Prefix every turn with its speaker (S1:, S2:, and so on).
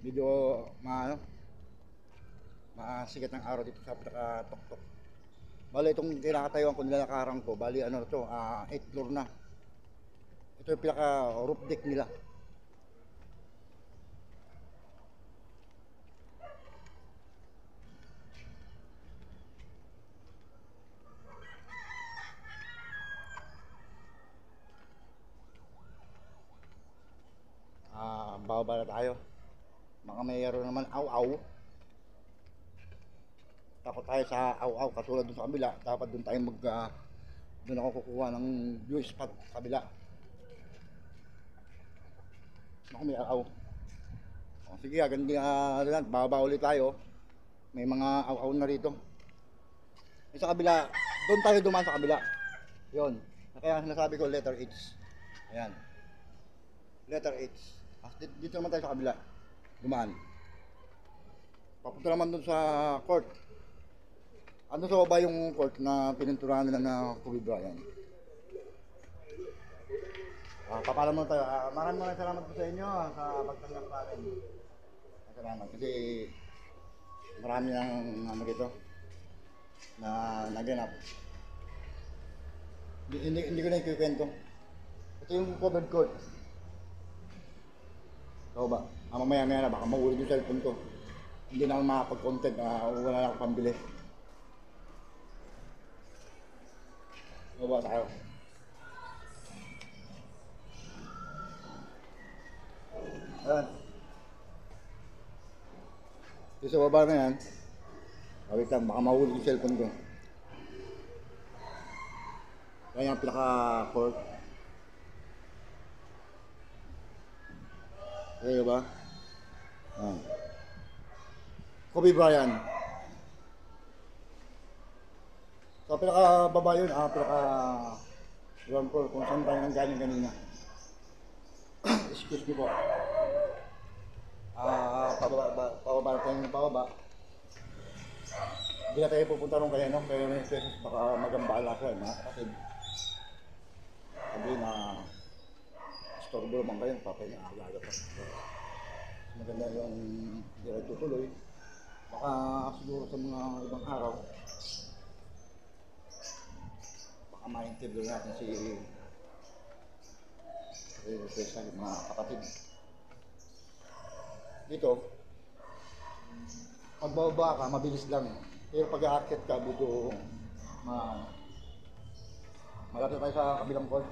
S1: medyo masikat ng araw dito sa pinaka-tuktok. Bali itong kinakatayuan ko nila nakarang ko, bali ano to, 8th floor na. Ito yung pinaka roof deck nila. Bababa na tayo. Baka mayroon naman aw-aw. Takot tayo sa aw-aw katulad dun sa kabila. Dapat dun tayo dun ako kukuha ng view spot sa kabila. Baka may aw-aw. O, sige, ganyan, bababa ulit tayo. May mga aw-aw na rito. E sa kabila, doon tayo dumaan sa kabila. Yun. Kaya sinasabi ko letter H. Ayan. Letter H. Dito naman tayo sa kabila. Dumaan. Papunta naman dun sa court. Ano sa baba yung court na pininturahan nila na Kobe Bryant. Papala muna tayo. Maraming salamat po sa inyo sa pagtanggap sa akin. Salamat kasi marami ng ano dito na naganap. Hindi ko na ikikwento. Ito yung covered court. So ba? Mamaya na baka mahulog yung cellphone ko. Hindi na ako makapag-content na wala na akong pambili. So ba tayo? Ayan. Dito sa baba na yan. Wait lang, baka mahulog yung cellphone ko. Kaya yung pinaka-court. Okay ba? Kobe Bryant. So pinaka-baba yun, pinaka-ground floor kung saan tayo nang galing kanina. Excuse me po. Pababa na tayo ng pababa. Hindi na tayo pupunta nung kaya may stresses, baka magambala siya, kasi sabi na istorbo naman kayo, papahinga, alaga pa. Maganda yung hindi rin tutuloy. Baka siguro sa mga ibang araw, baka ma-interview natin si mga kapatid. Dito, pagbaba ka, mabilis lang. Pero pag-aakit ka, dito malapit tayo sa kabilang court.